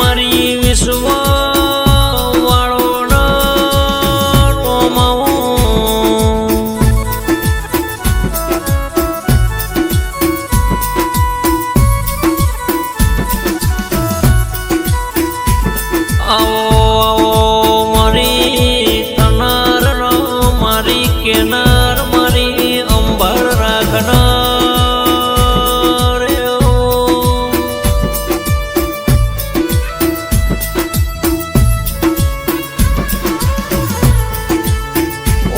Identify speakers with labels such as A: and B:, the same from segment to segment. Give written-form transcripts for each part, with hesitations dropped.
A: મારી વિશ્વ વાળો કેનાર મારી અંબર રાખનાર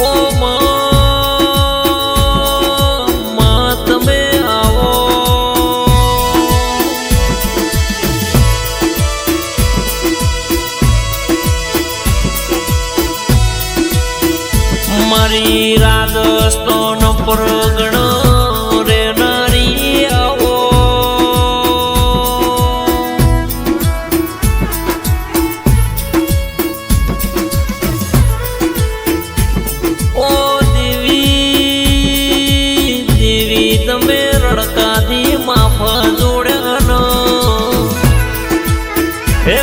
A: ઓ માં તમે આવો મારી રાજસ્થાન પરગણ રે નારી આવો ઓ દેવી દેવી તમે રડકાથી માફા જોડ્યા હે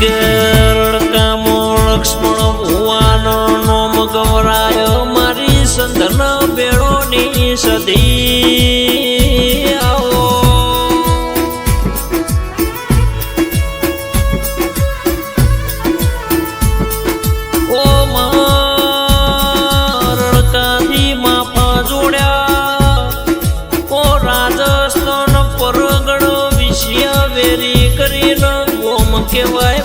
A: રડકામો લક્ષ્મણ ભુવાન નોમ ગવરાય મારી સંતન બેડોની સદી આવો ઓ રડકાથી માફા જોડ્યા ઓ રાજસ્થાન પરગણ વિષય વેરી કરીને ગોમ કહેવાય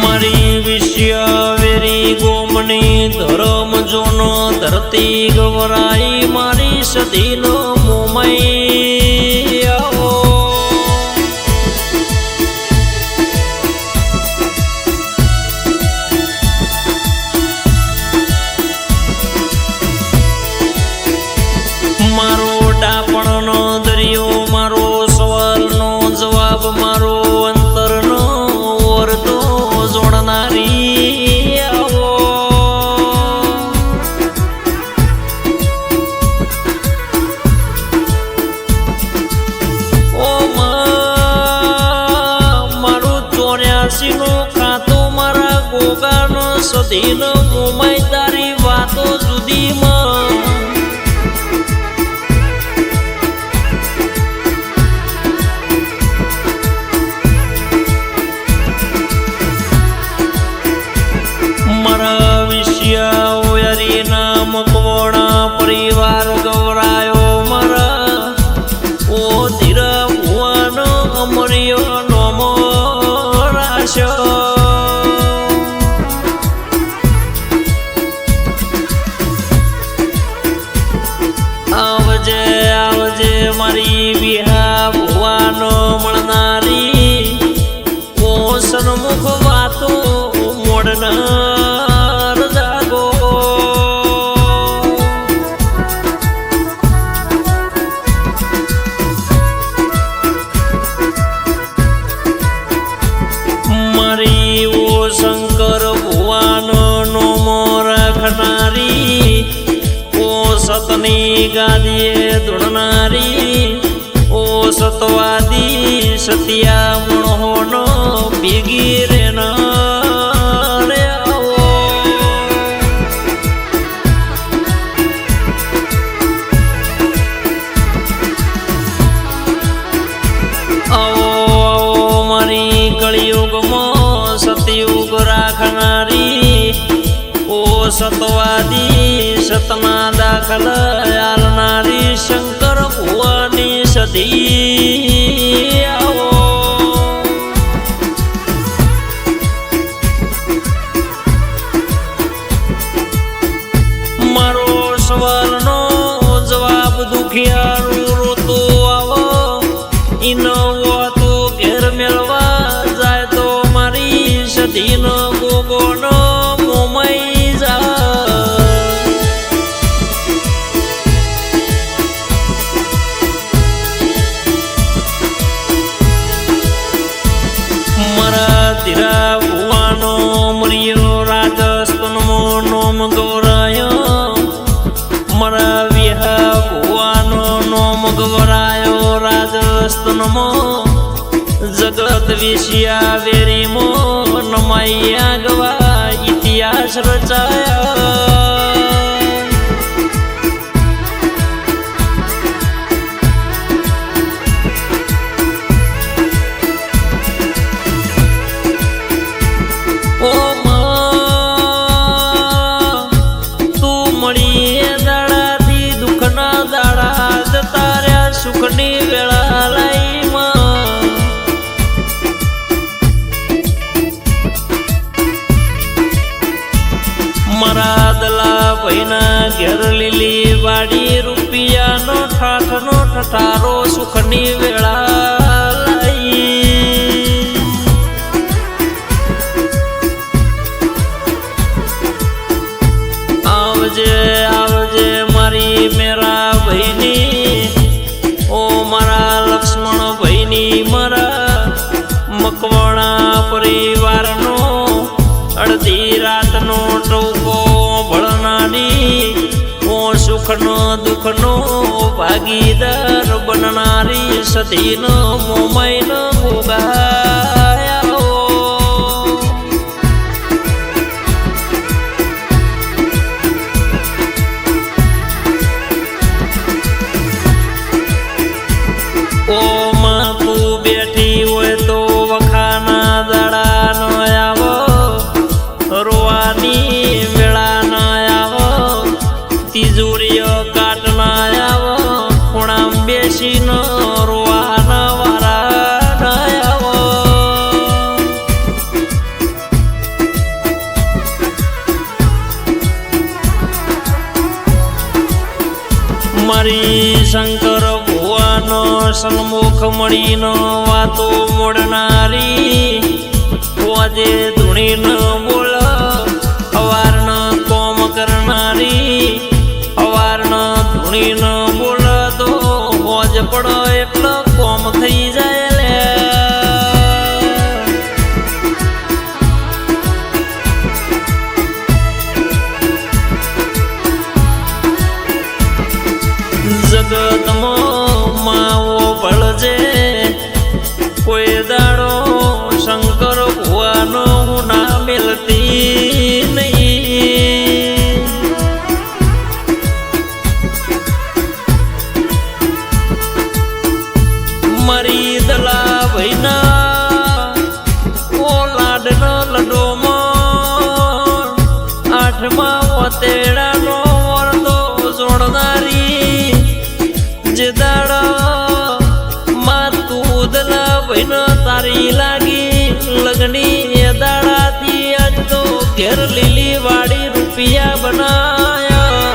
A: મારી વિશ્યાવેરી ગોમની ધરમ જોનો ધરતી ગવરાઈ મારી સદીનો મોમઈ આવો મારો ડાપણનો દરિયો મારો સવાલનો જવાબ મારો અંતરનો વરતો જોડનારી આવો ઓ મારું 84 નો ખાતો મારા ગોગાનો સદીનો મોમાઈ તારી વાતો જુદીમાં મારા વિશ્યારી નામ કોણા પરિવાર ગૌરાયો મારા ઓ ધીરા ભુવાનો અમર્યો નોમો રાશો આવજે આવજે મારી વિહા ભુવાનો મળનારી ઓ સન્મુખ વાતો મોડનાર જાગો મારી ઓ શંકર ભુવાનો નોમો રાખનારી ઓ સતની ગાદીએ ધૂણનારી ઓ સતવાદી સત્યા મણોનો ભેગી રેના કળિયુગમાં સતયુગ રાખનારી ઓ સતવાદી સતના દાખલ આલનારી શંકર ભુવાની સદી આવો મારો સવાલનો જવાબ દુખિયારું રોતો આવો ઈનો વાતો ઘેર મેળવા સદીનો ગોગોનો મોમઈ જા વિશિયા વેરીમાં નમાઈ આગવા ઇતિહાસ રચાયા. સુખની વેળા લાઈમાં મારા દલા ભાઈના ઘેર લીલી વાડી રૂપિયાનો ઠાઠનો ઠઠારો સુખની વેળા લાઈ. આવજે આવજે મારી મેરા ભાઈની, ઓ મારા લક્ષ્મણ ભાઈની, મારા મકવાણા પરિવારનો અડધી રાતનો ટોકો ભળનારી, ઓ સુખનો દુઃખનો ભાગીદાર બનનારી સતીનો મોમાઈનો ભોગાયા. ઓ માં તું બેઠી હોય તો વખાના દાડા ન આવો, રોવાની વેળા ન આવો, તિજોરીઓ કાટ ન આવો, ખૂણામ બેસી ન રોવાના વારા ન આવો. મારી શંકર ભુવાનો સન્મુખ મળીનો વાતો મોડનારી, આજે ધૂણી ન બોલ અવારન કોમ કરનારી, અવારન ધૂણી ન બોલ તો હોજ પડો એટલો કોમ થઈ જાય લે. જગતમાં માવો ભળજે કોઈ દાડો શંકર ભુવાનો હું ના મેલતી નહીં. મારી દલા ભાઈના ઓ લાડનો લડોમાં આઠમાં વતેડાનો વરદો જોડનારી, જે દાડા માં તું દલા ભાઈનો તારી લાગી લગની એ દાડાથી આજ તો ઘેર લીલી વાડી રૂપિયા બનાયા.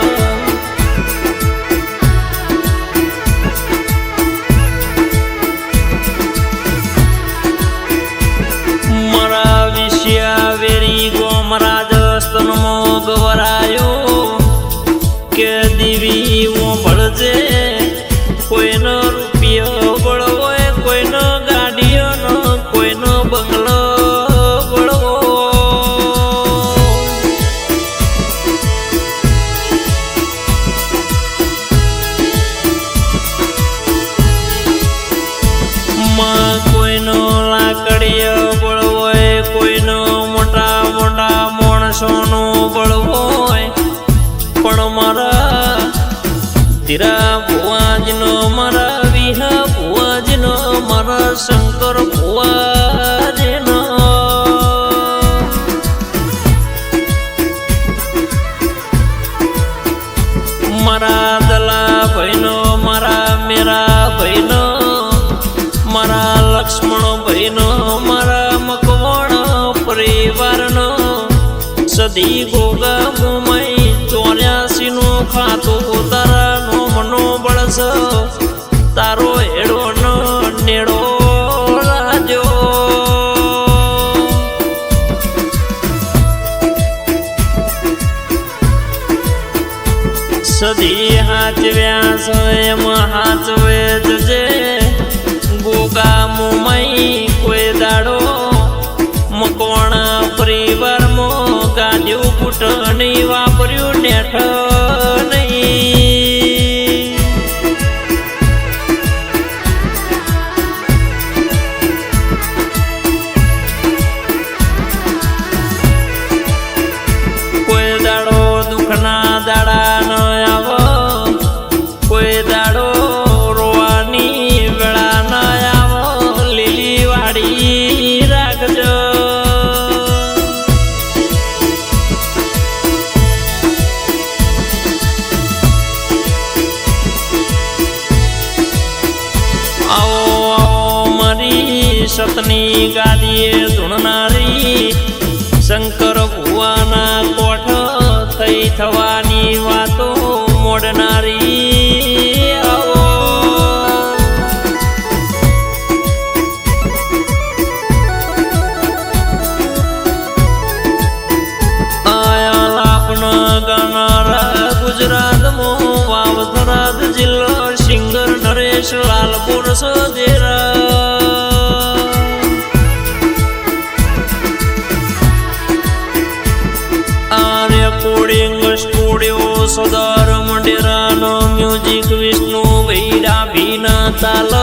A: મારા વિશિયા વેરી ગોમ રાજસ્થાનમાં ગવરાયો કે દીવી હું ભળજે, કોઈનો રૂપિયો બળવો, કોઈનો ગાડીઓનો, કોઈનો બંગલો બળવો. માં કોઈનો લાકડીઓ બળવો, કોઈનો મોટા મોટા માણસોનો બળવો, પણ મારા ધીરા ભુવાજનો, મારા વિહા ભુવાજનો, મારા શંકર ભુવાજનો. મારા દલા ભાઈનો, મારા મેરા ભાઈનો, મારા લક્ષ્મણ ભાઈનો, મારા મકવાણ પરિવારનો સદી ગોગા મોમાઈ 84 નું ખાતું તારા મનો બળસ, તારો હેડો ન નેડો રાજો. સદી હાચવ્યા એમ હાચવે જજે ગોગા મોમાઈ, કોઈ દાડો મકવાણા પરિવારમાં ગાડ્યું ફૂટ નહીં, વાપર્યું નેઠ નહીં. સતની ગાદીએ ધૂણનારી શંકર ભુવાના કોઠ થઈ થવાની વાતો મોડનારી આવો આયા લાપના ગાનારા ગુજરાતમાં વાવથરાદ જિલ્લો singer Naresh Lalpur Sadera recording studio સદર મંડેરાનો મ્યુઝિક વિષ્ણુ ભૈડા ભીના તાલ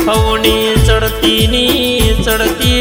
A: હવની ચડતી